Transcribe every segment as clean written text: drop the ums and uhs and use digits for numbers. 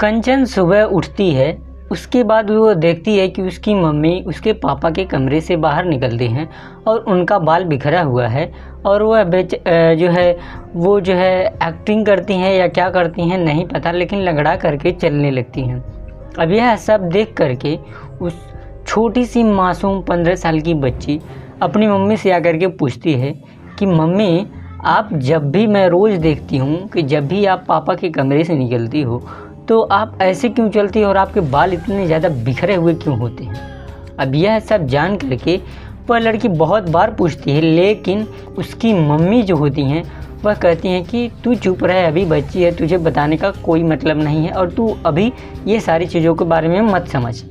कंचन सुबह उठती है। उसके बाद वो देखती है कि उसकी मम्मी उसके पापा के कमरे से बाहर निकलती हैं और उनका बाल बिखरा हुआ है और वह जो है एक्टिंग करती हैं या क्या करती हैं नहीं पता, लेकिन लंगड़ा करके चलने लगती हैं। अब यह सब देख करके उस छोटी सी मासूम 15 साल की बच्ची अपनी मम्मी से आकर के पूछती है कि मम्मी, आप जब भी, मैं रोज़ देखती हूँ कि जब भी आप पापा के कमरे से निकलती हो तो आप ऐसे क्यों चलती हो और आपके बाल इतने ज़्यादा बिखरे हुए क्यों होते हैं। अब यह सब जान करके वह लड़की बहुत बार पूछती है, लेकिन उसकी मम्मी जो होती हैं वह कहती हैं कि तू चुप रहे, अभी बच्ची है, तुझे बताने का कोई मतलब नहीं है और तू अभी ये सारी चीज़ों के बारे में मत समझ।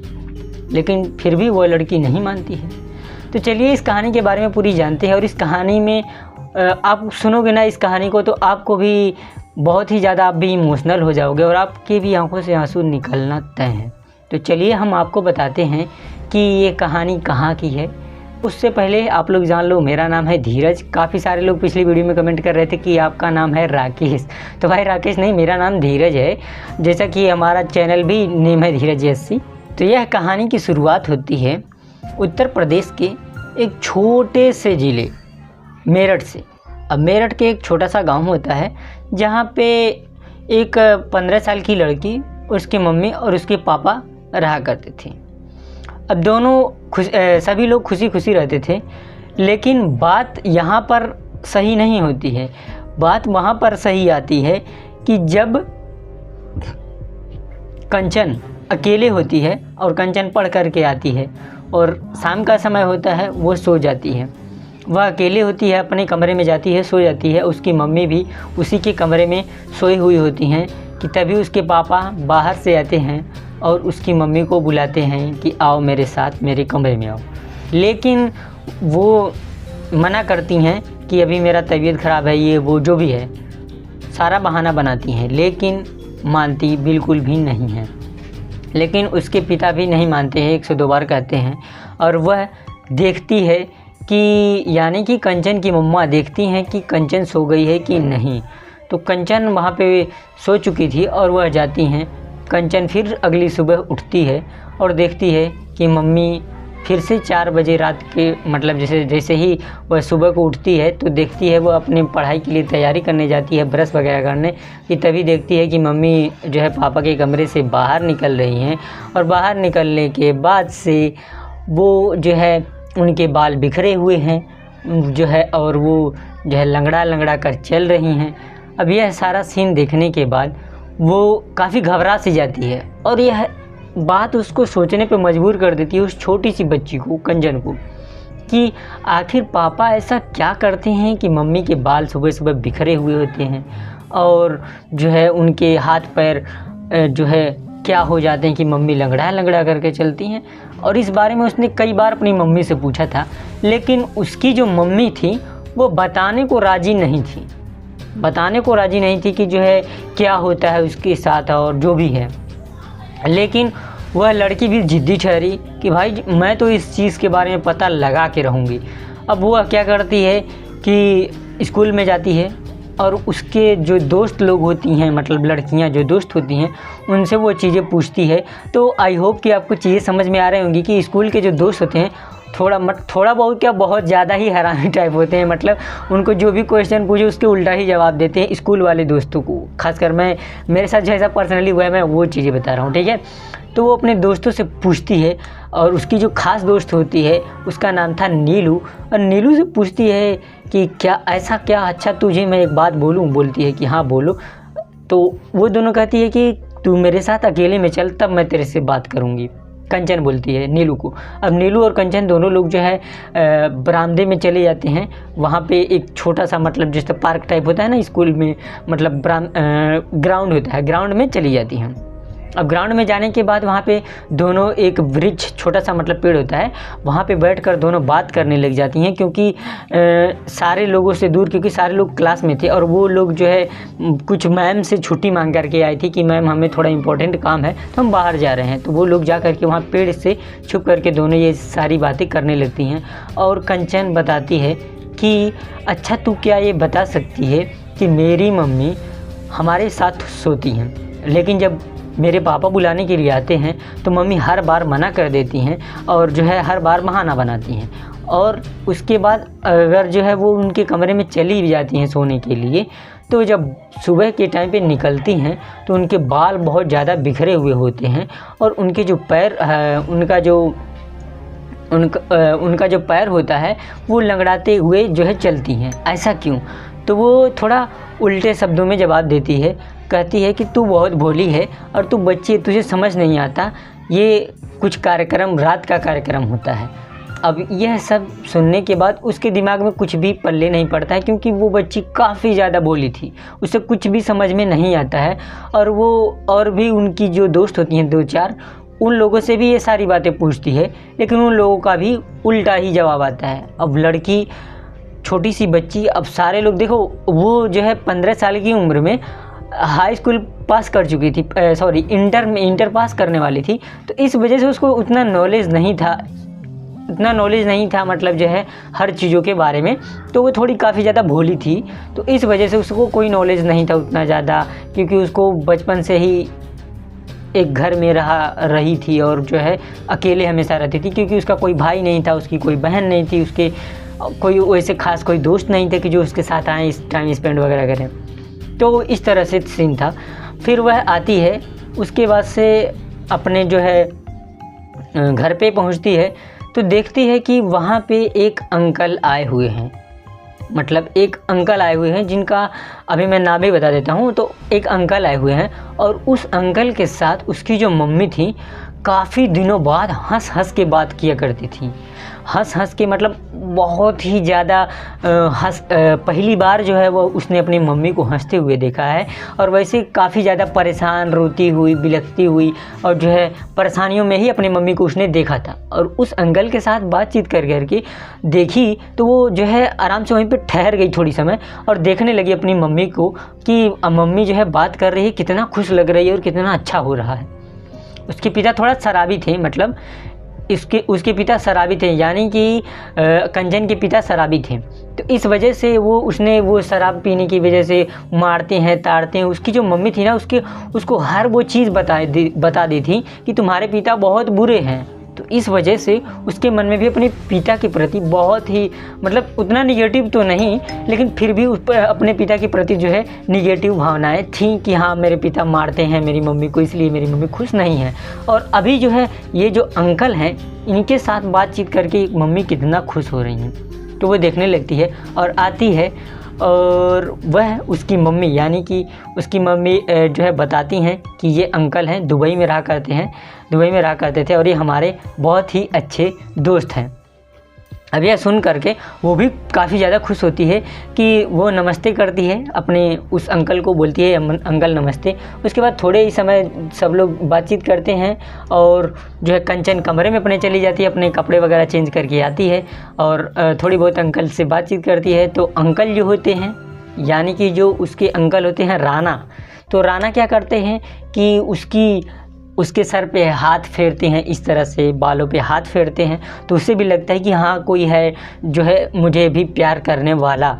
लेकिन फिर भी वह लड़की नहीं मानती है। तो चलिए इस कहानी के बारे में पूरी जानते हैं। और इस कहानी में आप सुनोगे ना इस कहानी को तो आपको भी बहुत ही ज़्यादा, आप भी इमोशनल हो जाओगे और आपकी भी आंखों से आंसू निकलना तय है। तो चलिए हम आपको बताते हैं कि ये कहानी कहाँ की है। उससे पहले आप लोग जान लो, मेरा नाम है धीरज। काफ़ी सारे लोग पिछली वीडियो में कमेंट कर रहे थे कि आपका नाम है राकेश। तो भाई राकेश नहीं, मेरा नाम धीरज है, जैसा कि हमारा चैनल भी नेम है धीरज एससी। तो यह कहानी की शुरुआत होती है उत्तर प्रदेश के एक छोटे से ज़िले मेरठ से। अब मेरठ के एक छोटा सा गांव होता है जहां पे एक 15 साल की लड़की, उसकी मम्मी और उसके पापा रहा करते थे। अब दोनों सभी लोग खुशी खुशी रहते थे, लेकिन बात यहाँ पर सही नहीं होती है। बात वहाँ पर सही आती है कि जब कंचन अकेले होती है और कंचन पढ़ करके आती है और शाम का समय होता है, वो सो जाती है। वह अकेले होती है, अपने कमरे में जाती है, सो जाती है। उसकी मम्मी भी उसी के कमरे में सोई हुई होती हैं कि तभी उसके पापा बाहर से आते हैं और उसकी मम्मी को बुलाते हैं कि आओ मेरे साथ, मेरे कमरे में आओ। लेकिन वो मना करती हैं कि अभी मेरा तबीयत ख़राब है, ये वो जो भी है, सारा बहाना बनाती हैं, लेकिन मानती बिल्कुल भी नहीं है। लेकिन उसके पिता भी नहीं मानते हैं, 102 बार कहते हैं। और वह देखती है कि यानी कि कंचन की मम्मा देखती हैं कि कंचन सो गई है कि नहीं। तो कंचन वहाँ पे सो चुकी थी और वह जाती हैं। कंचन फिर अगली सुबह उठती है और देखती है कि मम्मी फिर से 4 बजे रात के, मतलब जैसे ही वह सुबह को उठती है तो देखती है वह अपनी पढ़ाई के लिए तैयारी करने जाती है, ब्रश वगैरह करने कि तभी देखती है कि मम्मी जो है पापा के कमरे से बाहर निकल रही हैं। और बाहर निकलने के बाद से वो जो है उनके बाल बिखरे हुए हैं जो है, और वो जो है लंगड़ा लंगड़ा कर चल रही हैं। अब यह सारा सीन देखने के बाद वो काफ़ी घबरा सी जाती है और यह बात उसको सोचने पे मजबूर कर देती है, उस छोटी सी बच्ची को, कंचन को, कि आखिर पापा ऐसा क्या करते हैं कि मम्मी के बाल सुबह सुबह बिखरे हुए होते हैं और जो है उनके हाथ पैर जो है क्या हो जाते हैं कि मम्मी लंगड़ा लंगड़ा करके चलती हैं। और इस बारे में उसने कई बार अपनी मम्मी से पूछा था, लेकिन उसकी जो मम्मी थी वो बताने को राज़ी नहीं थी कि जो है क्या होता है उसके साथ और जो भी है। लेकिन वह लड़की भी ज़िद्दी ठहरी कि भाई मैं तो इस चीज़ के बारे में पता लगा के रहूँगी। अब वह क्या करती है कि स्कूल में जाती है और उसके जो दोस्त लोग होती हैं, मतलब लड़कियां जो दोस्त होती हैं, उनसे वो चीज़ें पूछती है। तो आई होप कि आपको चीज़ें समझ में आ रही होंगी कि स्कूल के जो दोस्त होते हैं थोड़ा बहुत क्या, बहुत ज़्यादा ही हरामी टाइप होते हैं। मतलब उनको जो भी क्वेश्चन पूछे उसके उल्टा ही जवाब देते हैं स्कूल वाले दोस्तों को। खासकर मेरे साथ जैसा पर्सनली हुआ है, मैं वो चीज़ें बता रहा हूँ, ठीक है। तो वो अपने दोस्तों से पूछती है और उसकी जो खास दोस्त होती है उसका नाम था नीलू, और नीलू से पूछती है कि क्या ऐसा क्या, अच्छा तुझे मैं एक बात बोलूँ? बोलती है कि हाँ बोलो। तो वो दोनों कहती है कि तू मेरे साथ अकेले में चल, तब मैं तेरे से बात करूँगी। कंचन बोलती है नीलू को। अब नीलू और कंचन दोनों लोग जो है बरामदे में चले जाते हैं। वहाँ पे एक छोटा सा, मतलब जैसे पार्क टाइप होता है ना स्कूल में, मतलब ग्राउंड होता है, ग्राउंड में चली जाती हैं। अब ग्राउंड में जाने के बाद वहाँ पे दोनों, एक वृक्ष छोटा सा मतलब पेड़ होता है, वहाँ पे बैठकर दोनों बात करने लग जाती हैं। क्योंकि सारे लोगों से दूर, क्योंकि सारे लोग क्लास में थे और वो लोग जो है कुछ मैम से छुट्टी मांग करके आई थी कि मैम हमें थोड़ा इम्पोर्टेंट काम है तो हम बाहर जा रहे हैं। तो वो लोग जा करके वहाँ पेड़ से छुप करके दोनों ये सारी बातें करने लगती हैं। और कंचन बताती है कि अच्छा तू क्या ये बता सकती है कि मेरी मम्मी हमारे साथ सोती हैं, लेकिन जब मेरे पापा बुलाने के लिए आते हैं तो मम्मी हर बार मना कर देती हैं और जो है हर बार बहाना बनाती हैं। और उसके बाद अगर जो है वो उनके कमरे में चली भी जाती हैं सोने के लिए, तो जब सुबह के टाइम पे निकलती हैं तो उनके बाल बहुत ज़्यादा बिखरे हुए होते हैं और उनके जो पैर उनका जो पैर होता है वो लंगड़ाते हुए जो है चलती हैं। ऐसा क्यों? तो वो थोड़ा उल्टे शब्दों में जवाब देती है, कहती है कि तू बहुत भोली है और तू बच्ची है, तुझे समझ नहीं आता, ये कुछ कार्यक्रम रात का कार्यक्रम होता है। अब यह सब सुनने के बाद उसके दिमाग में कुछ भी पल्ले नहीं पड़ता है, क्योंकि वो बच्ची काफ़ी ज़्यादा भोली थी, उसे कुछ भी समझ में नहीं आता है। और वो और भी उनकी जो दोस्त होती हैं 2-4, उन लोगों से भी ये सारी बातें पूछती है, लेकिन उन लोगों का भी उल्टा ही जवाब आता है। अब लड़की, छोटी सी बच्ची, अब सारे लोग देखो, वो जो है 15 साल की उम्र में हाई स्कूल पास कर चुकी थी, इंटर पास करने वाली थी। तो इस वजह से उसको उतना नॉलेज नहीं था मतलब जो है हर चीज़ों के बारे में। तो वो थोड़ी काफ़ी ज़्यादा भोली थी, तो इस वजह से उसको कोई नॉलेज नहीं था उतना ज़्यादा, क्योंकि उसको बचपन से ही एक घर में रही थी और जो है अकेले हमेशा रहती थी, क्योंकि उसका कोई भाई नहीं था, उसकी कोई बहन नहीं थी, उसके कोई वैसे खास कोई दोस्त नहीं थे कि जो उसके साथ आए, इस टाइम स्पेंड वगैरह करें। तो इस तरह से सीन था। फिर वह आती है, उसके बाद से अपने जो है घर पे पहुंचती है तो देखती है कि वहाँ पे एक अंकल आए हुए हैं, मतलब एक अंकल आए हुए हैं जिनका अभी मैं नाम भी बता देता हूँ। तो एक अंकल आए हुए हैं और उस अंकल के साथ उसकी जो मम्मी थी काफ़ी दिनों बाद हंस हंस के बात किया करती थी। हंस हंस के मतलब बहुत ही ज़्यादा पहली बार जो है वो उसने अपनी मम्मी को हंसते हुए देखा है, और वैसे काफ़ी ज़्यादा परेशान, रोती हुई, बिलखती हुई और जो है परेशानियों में ही अपनी मम्मी को उसने देखा था। और उस अंकल के साथ बातचीत कर करके देखी तो वो जो है आराम से वहीं पे ठहर गई थोड़ी समय और देखने लगी अपनी मम्मी को कि मम्मी जो है बात कर रही है, कितना खुश लग रही है और कितना अच्छा हो रहा है। उसके पिता थोड़ा शराबी थे, मतलब उसके पिता शराबी थे, यानी कि कंचन के पिता शराबी थे। तो इस वजह से उसने वो शराब पीने की वजह से मारते हैं, ताड़ते हैं। उसकी जो मम्मी थी ना, उसको हर वो चीज़ बता दी थी कि तुम्हारे पिता बहुत बुरे हैं। तो इस वजह से उसके मन में भी अपने पिता के प्रति बहुत ही, मतलब उतना निगेटिव तो नहीं, लेकिन फिर भी उस पर अपने पिता के प्रति जो है निगेटिव भावनाएं थीं कि हाँ मेरे पिता मारते हैं मेरी मम्मी को, इसलिए मेरी मम्मी खुश नहीं है। और अभी जो है ये जो अंकल हैं, इनके साथ बातचीत करके मम्मी कितना खुश हो रही हैं। तो वो देखने लगती है और आती है, और वह उसकी मम्मी, यानी कि उसकी मम्मी जो है बताती हैं कि ये अंकल हैं, दुबई में रहा करते थे और ये हमारे बहुत ही अच्छे दोस्त हैं। अब यह सुन करके वो भी काफ़ी ज़्यादा खुश होती है कि वो नमस्ते करती है, अपने उस अंकल को बोलती है अंकल नमस्ते। उसके बाद थोड़े ही समय सब लोग बातचीत करते हैं और जो है कंचन कमरे में अपने चली जाती है, अपने कपड़े वगैरह चेंज करके आती है और थोड़ी बहुत अंकल से बातचीत करती है। तो अंकल जो होते हैं, यानी कि जो उसके अंकल होते हैं राणा, तो राणा क्या करते हैं कि उसके सर पे हाथ फेरते हैं, इस तरह से बालों पे हाथ फेरते हैं। तो उससे भी लगता है कि हाँ कोई है जो है मुझे भी प्यार करने वाला,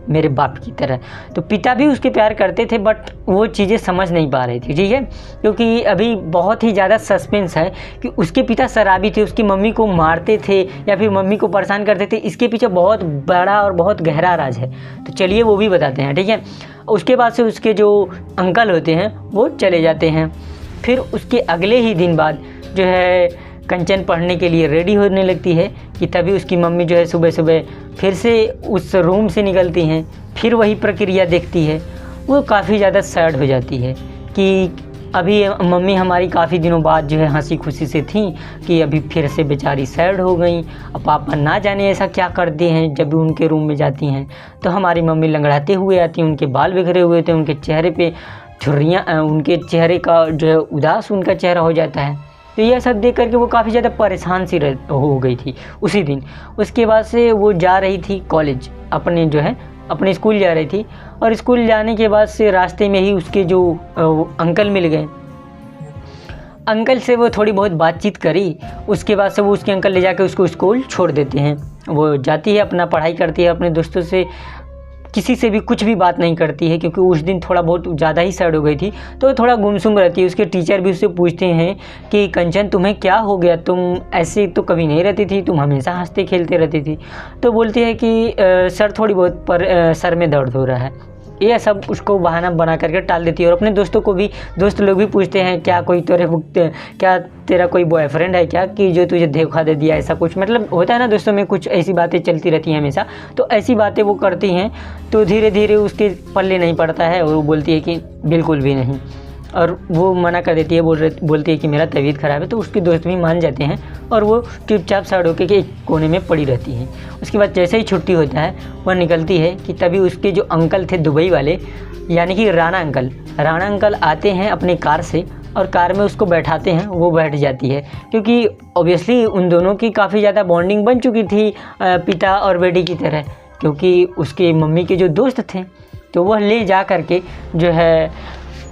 मेरे बाप की तरह। तो पिता भी उसके प्यार करते थे, बट वो चीज़ें समझ नहीं पा रही थी, ठीक है, क्योंकि अभी बहुत ही ज़्यादा सस्पेंस है कि उसके पिता शराबी थे, उसकी मम्मी को मारते थे या फिर मम्मी को परेशान करते थे। इसके पीछे बहुत बड़ा और बहुत गहरा राज है, तो चलिए वो भी बताते हैं, ठीक है। उसके बाद से उसके जो अंकल होते हैं वो चले जाते हैं। फिर उसके अगले ही दिन बाद जो है कंचन पढ़ने के लिए रेडी होने लगती है कि तभी उसकी मम्मी जो है सुबह सुबह फिर से उस रूम से निकलती हैं, फिर वही प्रक्रिया देखती है। वो काफ़ी ज़्यादा सैड हो जाती है कि अभी मम्मी हमारी काफ़ी दिनों बाद जो है हंसी खुशी से थी कि अभी फिर से बेचारी सैड हो गई। अब पापा ना जाने ऐसा क्या करते हैं, जब भी उनके रूम में जाती हैं तो हमारी मम्मी लंगड़ाते हुए आती हैं, उनके बाल बिखरे हुए थे, उनके चेहरे पे झुर्रियाँ, उनके चेहरे का जो है उदास उनका चेहरा हो जाता है। तो यह सब देख करके वो काफ़ी ज़्यादा परेशान सी हो गई थी उसी दिन। उसके बाद से वो जा रही थी कॉलेज, अपने स्कूल जा रही थी, और स्कूल जाने के बाद से रास्ते में ही उसके जो अंकल मिल गए। अंकल से वो थोड़ी बहुत बातचीत करी, उसके बाद से वो उसके अंकल ले जाकर उसको स्कूल छोड़ देते हैं। वो जाती है, अपना पढ़ाई करती है, अपने दोस्तों से किसी से भी कुछ भी बात नहीं करती है, क्योंकि उस दिन थोड़ा बहुत ज़्यादा ही सैड हो गई थी, तो थोड़ा गुमसुम रहती है। उसके टीचर भी उससे पूछते हैं कि कंचन तुम्हें क्या हो गया, तुम ऐसे तो कभी नहीं रहती थी, तुम हमेशा हंसते खेलते रहती थी। तो बोलती है कि सर थोड़ी बहुत सर में दर्द हो रहा है। ये सब उसको बहाना बना करके टाल देती है। और अपने दोस्तों को भी, दोस्त लोग भी पूछते हैं क्या कोई क्या तेरा कोई बॉयफ्रेंड है क्या कि जो तुझे धोखा दे दिया, ऐसा कुछ मतलब होता है ना, दोस्तों में कुछ ऐसी बातें चलती रहती हैं हमेशा। तो ऐसी बातें वो करती हैं, तो धीरे धीरे उसके पल्ले नहीं पड़ता है और वो बोलती है कि बिल्कुल भी नहीं, और वो मना कर देती है, बोलती है कि मेरा तबीयत ख़राब है। तो उसके दोस्त भी मान जाते हैं और वो चुपचाप साइड होकर के एक कोने में पड़ी रहती है। उसके बाद जैसे ही छुट्टी होता है वह निकलती है कि तभी उसके जो अंकल थे दुबई वाले, यानी कि राणा अंकल आते हैं अपनी कार से और कार में उसको बैठाते हैं। वो बैठ जाती है क्योंकि ऑब्वियसली उन दोनों की काफ़ी ज़्यादा बॉन्डिंग बन चुकी थी पिता और बेटी की तरह, क्योंकि उसके मम्मी के जो दोस्त थे। तो वह ले जा कर के जो है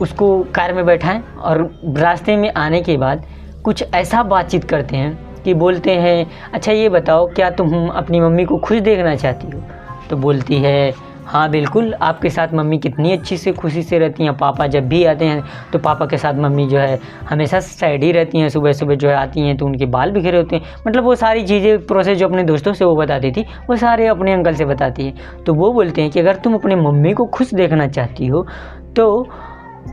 उसको कार में बैठाएं और रास्ते में आने के बाद कुछ ऐसा बातचीत करते हैं कि बोलते हैं अच्छा ये बताओ क्या तुम अपनी मम्मी को खुश देखना चाहती हो। तो बोलती है हाँ बिल्कुल, आपके साथ मम्मी कितनी अच्छी से खुशी से रहती हैं। पापा जब भी आते हैं तो पापा के साथ मम्मी जो है हमेशा सैड ही रहती हैं। सुबह सुबह जो है आती हैं तो उनके बाल बिखरे होते हैं। मतलब वो सारी चीज़ें प्रोसेस जो अपने दोस्तों से वो बताती थी वो सारे अपने अंकल से बताती है। तो वो बोलते हैं कि अगर तुम अपने मम्मी को खुश देखना चाहती हो तो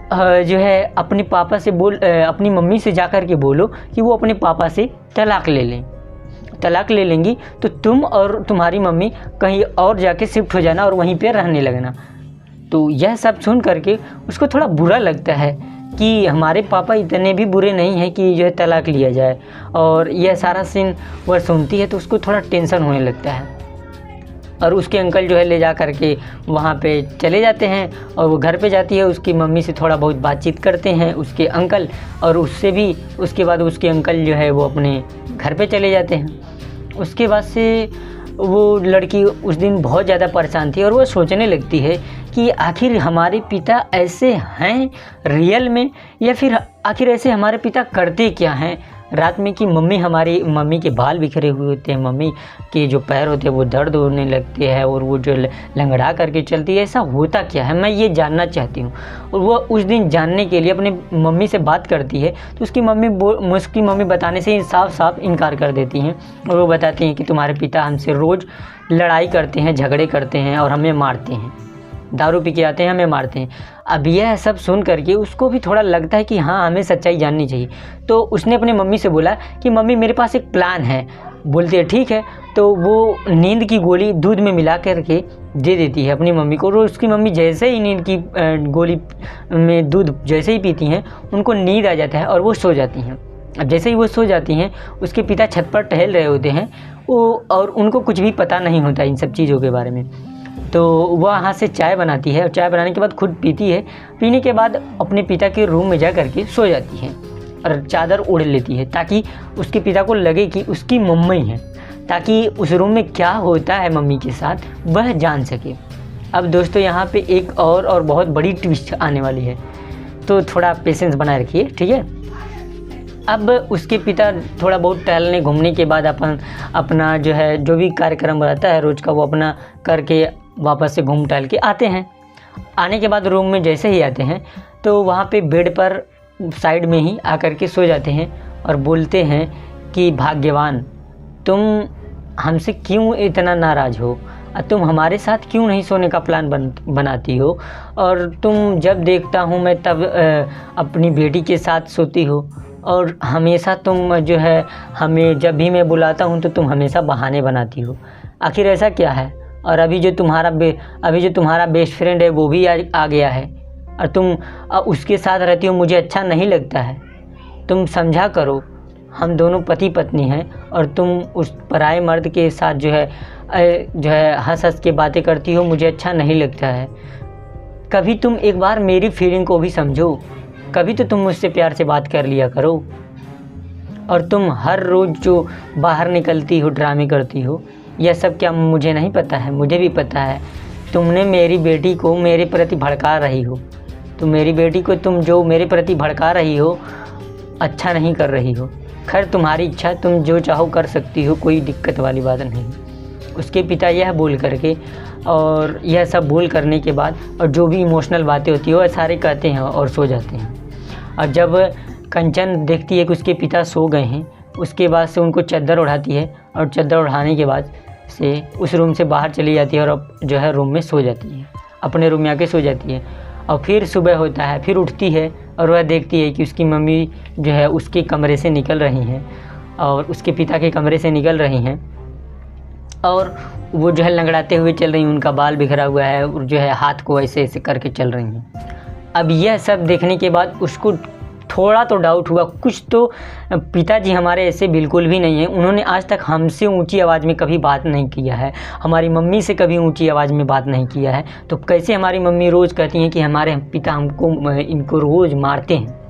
जो है अपने पापा से अपनी मम्मी से जा कर के बोलो कि वो अपने पापा से तलाक ले लें। तलाक ले लेंगी तो तुम और तुम्हारी मम्मी कहीं और जाके शिफ्ट हो जाना और वहीं पे रहने लगना। तो यह सब सुन करके उसको थोड़ा बुरा लगता है कि हमारे पापा इतने भी बुरे नहीं हैं कि जो है तलाक लिया जाए। और यह सारा सीन वह सुनती है तो उसको थोड़ा टेंशन होने लगता है। और उसके अंकल जो है ले जा कर के वहाँ पे चले जाते हैं और वो घर पे जाती है। उसकी मम्मी से थोड़ा बहुत बातचीत करते हैं उसके अंकल, और उससे भी उसके बाद उसके अंकल जो है वो अपने घर पे चले जाते हैं। उसके बाद से वो लड़की उस दिन बहुत ज़्यादा परेशान थी और वो सोचने लगती है कि आखिर हमारे पिता ऐसे हैं रियल में, या फिर आखिर ऐसे हमारे पिता करते क्या हैं रात में कि हमारी मम्मी के बाल बिखरे हुए होते हैं, मम्मी के जो पैर होते हैं वो दर्द होने लगते हैं और वो जो लंगड़ा करके चलती है, ऐसा होता क्या है, मैं ये जानना चाहती हूँ। और वो उस दिन जानने के लिए अपनी मम्मी से बात करती है तो उसकी मम्मी बताने से ही साफ साफ इनकार कर देती हैं। और वो बताती हैं कि तुम्हारे पिता हमसे रोज़ लड़ाई करते हैं, झगड़े करते हैं और हमें मारते हैं, दारू पी के आते हैं हमें मारते हैं। अब यह सब सुन करके उसको भी थोड़ा लगता है कि हाँ हमें सच्चाई जाननी चाहिए। तो उसने अपने मम्मी से बोला कि मम्मी मेरे पास एक प्लान है। बोलते हैं ठीक है। तो वो नींद की गोली दूध में मिला करके दे देती है अपनी मम्मी को। और उसकी मम्मी जैसे ही नींद की गोली में दूध जैसे ही पीती हैं उनको नींद आ जाता है और वो सो जाती हैं। अब जैसे ही वो सो जाती हैं उसके पिता छत पर टहल रहे होते हैं और उनको कुछ भी पता नहीं होता इन सब चीज़ों के बारे में। तो वह वहाँ से चाय बनाती है और चाय बनाने के बाद खुद पीती है। पीने के बाद अपने पिता के रूम में जा कर के सो जाती है और चादर ओढ़ लेती है ताकि उसके पिता को लगे कि उसकी मम्मी है, ताकि उस रूम में क्या होता है मम्मी के साथ वह जान सके। अब दोस्तों यहाँ पे एक और बहुत बड़ी ट्विस्ट आने वाली है, तो थोड़ा पेशेंस बनाए रखिए, ठीक है। अब उसके पिता थोड़ा बहुत टहलने घूमने के बाद अपना जो है जो भी कार्यक्रम रहता है रोज़ का वो अपना करके वापस से घूम टहल के आते हैं। आने के बाद रूम में जैसे ही आते हैं तो वहाँ पे बेड पर साइड में ही आकर के सो जाते हैं और बोलते हैं कि भाग्यवान, तुम हमसे क्यों इतना नाराज़ हो, तुम हमारे साथ क्यों नहीं सोने का प्लान बनाती हो, और तुम जब देखता हूँ मैं तब अपनी बेटी के साथ सोती हो, और हमेशा तुम जो है हमें जब भी मैं बुलाता हूँ तो तुम हमेशा बहाने बनाती हो। आखिर ऐसा क्या है? और अभी जो तुम्हारा बेस्ट फ्रेंड है वो भी आ गया है और तुम उसके साथ रहती हो, मुझे अच्छा नहीं लगता है। तुम समझा करो, हम दोनों पति पत्नी हैं और तुम उस पराये मर्द के साथ जो है हंस के बातें करती हो, मुझे अच्छा नहीं लगता है। कभी तुम एक बार मेरी फीलिंग को भी समझो, कभी तो तुम मुझसे प्यार से बात कर लिया करो। और तुम हर रोज़ जो बाहर निकलती हो ड्रामे करती हो, यह सब क्या मुझे नहीं पता है? मुझे भी पता है। तुमने मेरी बेटी को मेरे प्रति भड़का रही हो, तो मेरी बेटी को तुम जो मेरे प्रति भड़का रही हो अच्छा नहीं कर रही हो। खैर तुम्हारी इच्छा, तुम जो चाहो कर सकती हो, कोई दिक्कत वाली बात नहीं। उसके पिता यह बोल करके और यह सब बोल करने के बाद और जो भी इमोशनल बातें होती है वह सारे कहते हैं और सो जाते हैं। और जब कंचन देखती है कि उसके पिता सो गए हैं, उसके बाद से उनको चादर उड़ाती है और चादर उड़ाने के बाद से उस रूम से बाहर चली जाती है और अब जो है रूम में सो जाती है, अपने रूम में आके सो जाती है। और फिर सुबह होता है, फिर उठती है और वह देखती है कि उसकी मम्मी जो है उसके कमरे से निकल रही हैं और उसके पिता के कमरे से निकल रही हैं और वो जो है लंगड़ाते हुए चल रही हैं, उनका बाल बिखरा हुआ है और जो है हाथ को ऐसे ऐसे करके चल रही हैं। अब यह सब देखने के बाद उसको थोड़ा तो डाउट हुआ, कुछ तो पिताजी हमारे ऐसे बिल्कुल भी नहीं हैं, उन्होंने आज तक हमसे ऊंची आवाज़ में कभी बात नहीं किया है, हमारी मम्मी से कभी ऊंची आवाज़ में बात नहीं किया है, तो कैसे हमारी मम्मी रोज़ कहती हैं कि हमारे पिता इनको रोज़ मारते हैं।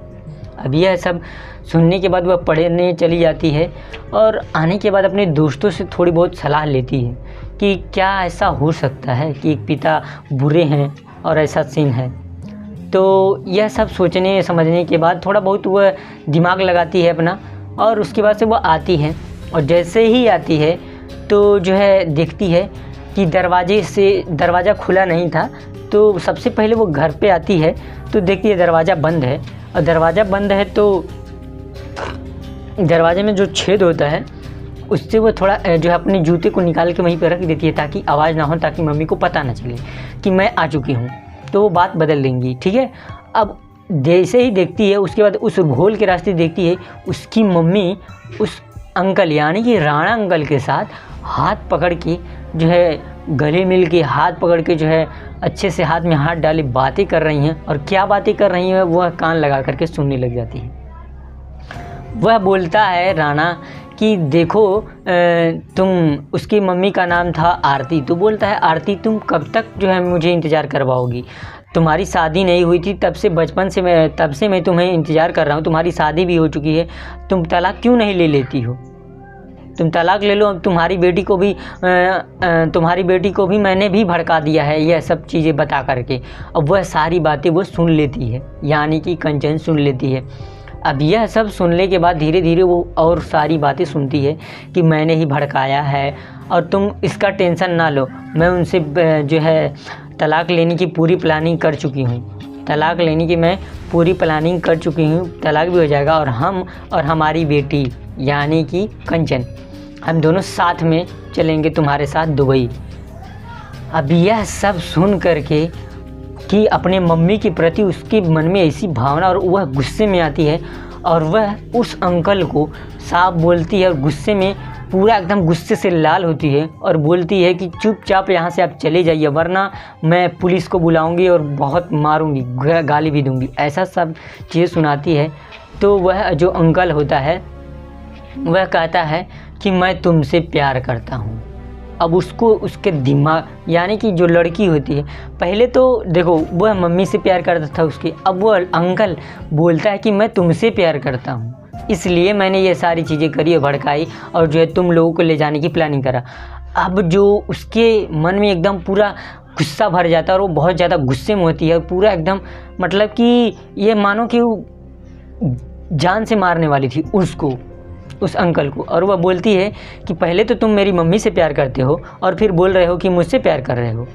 अब यह सब सुनने के बाद वह पढ़ने चली जाती है और आने के बाद अपने दोस्तों से थोड़ी बहुत सलाह लेती है कि क्या ऐसा हो सकता है कि एक पिता बुरे हैं और ऐसा सीन है। तो यह सब सोचने समझने के बाद थोड़ा बहुत वह दिमाग लगाती है अपना और उसके बाद से वह आती है और जैसे ही आती है तो जो है देखती है कि दरवाज़ा खुला नहीं था। तो सबसे पहले वो घर पे आती है तो देखती है दरवाज़ा बंद है और दरवाज़ा बंद है तो दरवाजे में जो छेद होता है उससे वो थोड़ा जो है अपने जूते को निकाल के वहीं पर रख देती है ताकि आवाज़ ना हो, ताकि मम्मी को पता ना चले कि मैं आ चुकी हूँ, तो वो बात बदल देंगी। ठीक है, अब जैसे ही देखती है उसके बाद उस घोल के रास्ते देखती है उसकी मम्मी उस अंकल यानी कि राणा अंकल के साथ हाथ पकड़ के जो है गले मिल के हाथ पकड़ के जो है अच्छे से हाथ में हाथ डाले बातें कर रही हैं। और क्या बातें कर रही हैं वह कान लगा करके सुनने लग जाती है। वह बोलता है राणा कि देखो तुम, उसकी मम्मी का नाम था आरती, तो बोलता है आरती तुम कब तक जो है मुझे इंतज़ार करवाओगी, तुम्हारी शादी नहीं हुई थी तब से, बचपन से तब से मैं तुम्हें इंतज़ार कर रहा हूँ, तुम्हारी शादी भी हो चुकी है, तुम तलाक क्यों नहीं ले लेती हो, तुम तलाक ले लो। अब तुम्हारी बेटी को भी मैंने भी भड़का दिया है, यह सब चीज़ें बता करके। अब वह सारी बातें वो सुन लेती है, यानी कि कंचन सुन लेती है। अब यह सब सुनने के बाद धीरे धीरे वो और सारी बातें सुनती है कि मैंने ही भड़काया है और तुम इसका टेंशन ना लो, मैं उनसे जो है तलाक लेने की पूरी प्लानिंग कर चुकी हूँ, तलाक लेने की मैं पूरी प्लानिंग कर चुकी हूँ, तलाक भी हो जाएगा और हम और हमारी बेटी यानी कि कंचन हम दोनों साथ में चलेंगे तुम्हारे साथ दुबई। अब यह सब सुन करके कि अपने मम्मी के प्रति उसके मन में ऐसी भावना और वह गुस्से में आती है और वह उस अंकल को साफ बोलती है और गुस्से में पूरा एकदम गुस्से से लाल होती है और बोलती है कि चुपचाप यहाँ से आप चले जाइए वरना मैं पुलिस को बुलाऊंगी और बहुत मारूंगी, गाली भी दूंगी, ऐसा सब चीज़ें सुनाती है। तो वह जो अंकल होता है वह कहता है कि मैं तुमसे प्यार करता हूँ। अब उसको उसके दिमाग यानी कि जो लड़की होती है, पहले तो देखो वह मम्मी से प्यार करता था उसकी, अब वह अंकल बोलता है कि मैं तुमसे प्यार करता हूँ, इसलिए मैंने ये सारी चीज़ें करी और भड़काई और जो है तुम लोगों को ले जाने की प्लानिंग करा। अब जो उसके मन में एकदम पूरा गुस्सा भर जाता है और वो बहुत ज़्यादा गुस्से में होती है, पूरा एकदम मतलब कि ये मानो कि जान से मारने वाली थी उसको, उस अंकल को। और वह बोलती है कि पहले तो तुम मेरी मम्मी से प्यार करते हो और फिर बोल रहे हो कि मुझसे प्यार कर रहे हो,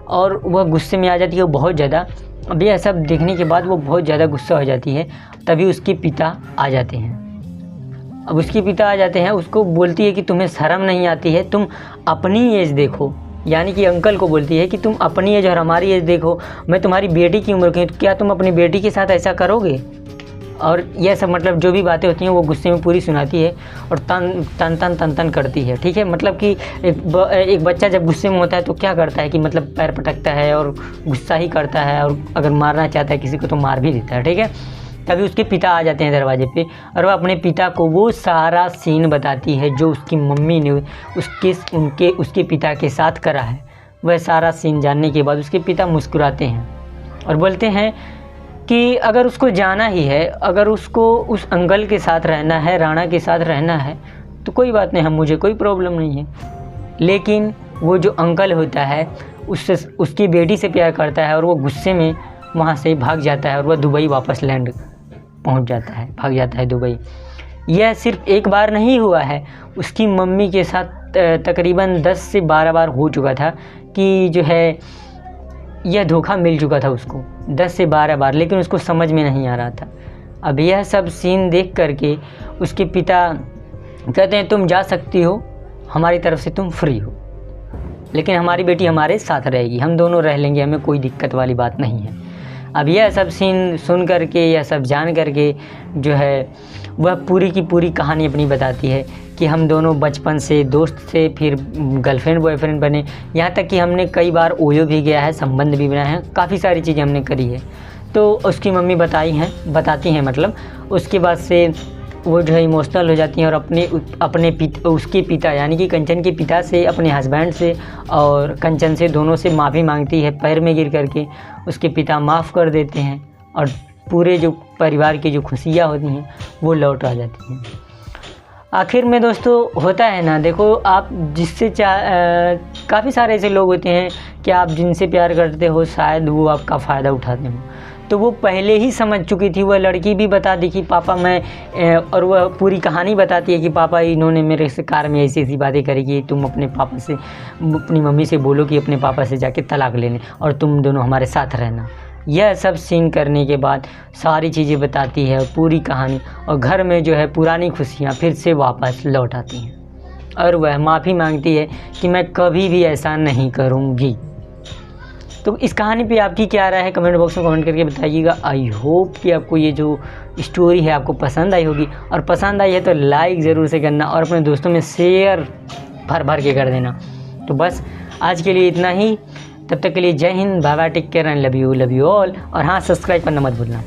और वह गुस्से में आ जाती है बहुत ज़्यादा। अब यह सब देखने के बाद वो बहुत ज़्यादा गुस्सा हो जाती है। तभी उसके पिता आ जाते हैं। अब उसके पिता आ जाते हैं, उसको बोलती है कि तुम्हें शर्म नहीं आती है, तुम अपनी एज देखो, यानी कि अंकल को बोलती है कि तुम अपनी एज और हमारी एज देखो, मैं तुम्हारी बेटी की उम्र की, तो क्या तुम अपनी बेटी के साथ ऐसा करोगे। और यह सब मतलब जो भी बातें होती हैं वो गुस्से में पूरी सुनाती है और तन करती है। ठीक है, मतलब कि एक बच्चा जब गुस्से में होता है तो क्या करता है कि मतलब पैर पटकता है और गुस्सा ही करता है, और अगर मारना चाहता है किसी को तो मार भी देता है। ठीक है, तभी उसके पिता आ जाते हैं दरवाजे पे और वह अपने पिता को वो सारा सीन बताती है जो उसकी मम्मी ने उसके पिता के साथ करा है। वह सारा सीन जानने के बाद उसके पिता मुस्कुराते हैं और बोलते हैं कि अगर उसको जाना ही है, अगर उसको उस अंकल के साथ रहना है, राणा के साथ रहना है, तो कोई बात नहीं, हम मुझे कोई प्रॉब्लम नहीं है। लेकिन वो जो अंकल होता है उससे उसकी बेटी से प्यार करता है और वो गुस्से में वहाँ से भाग जाता है और वह दुबई वापस लैंड पहुँच जाता है, भाग जाता है दुबई। यह सिर्फ एक बार नहीं हुआ है, उसकी मम्मी के साथ तकरीबन 10 से 12 बार हो चुका था कि जो है यह धोखा मिल चुका था उसको 10 से 12 बार, लेकिन उसको समझ में नहीं आ रहा था। अब यह सब सीन देख करके उसके पिता कहते हैं तुम जा सकती हो, हमारी तरफ से तुम फ्री हो, लेकिन हमारी बेटी हमारे साथ रहेगी, हम दोनों रह लेंगे, हमें कोई दिक्कत वाली बात नहीं है। अब यह सब सीन सुन करके, यह सब जान करके जो है वह पूरी की पूरी कहानी अपनी बताती है कि हम दोनों बचपन से दोस्त थे, फिर गर्लफ्रेंड बॉयफ्रेंड बने, यहाँ तक कि हमने कई बार ओयो भी गया है, संबंध भी बनाए हैं, काफ़ी सारी चीज़ें हमने करी है। तो उसकी मम्मी बताती हैं मतलब उसके बाद से वो जो है इमोशनल हो जाती हैं और उसके पिता यानी कि कंचन के पिता से, अपने हस्बैंड से और कंचन से, दोनों से माफ़ी मांगती है। पैर में गिर करके उसके पिता माफ़ कर देते हैं और पूरे जो परिवार की जो खुशियाँ होती हैं वो लौट आ जाती हैं। आखिर में दोस्तों होता है ना, देखो आप जिससे काफ़ी सारे ऐसे लोग होते हैं कि आप जिनसे प्यार करते हो शायद वो आपका फ़ायदा उठाते हो। तो वो पहले ही समझ चुकी थी, वह लड़की भी बता दी कि पापा और वह पूरी कहानी बताती है कि पापा इन्होंने मेरे से कार में ऐसी ऐसी बातें करी कि तुम अपने पापा से, अपनी मम्मी से बोलो कि अपने पापा से जाके तलाक ले लें और तुम दोनों हमारे साथ रहना। यह सब सीन करने के बाद सारी चीज़ें बताती है पूरी कहानी, और घर में जो है पुरानी खुशियाँ फिर से वापस लौट आती हैं और वह माफ़ी मांगती है कि मैं कभी भी ऐसा नहीं करूँगी। तो इस कहानी पे आपकी क्या राय है, कमेंट बॉक्स में कमेंट करके बताइएगा। आई होप कि आपको ये जो स्टोरी है आपको पसंद आई होगी, और पसंद आई है तो लाइक ज़रूर से करना और अपने दोस्तों में शेयर भर के कर देना। तो बस आज के लिए इतना ही, तब तक के लिए जय हिंद, bye bye, take care and love you all. और हाँ, सब्सक्राइब करना मत भूलना।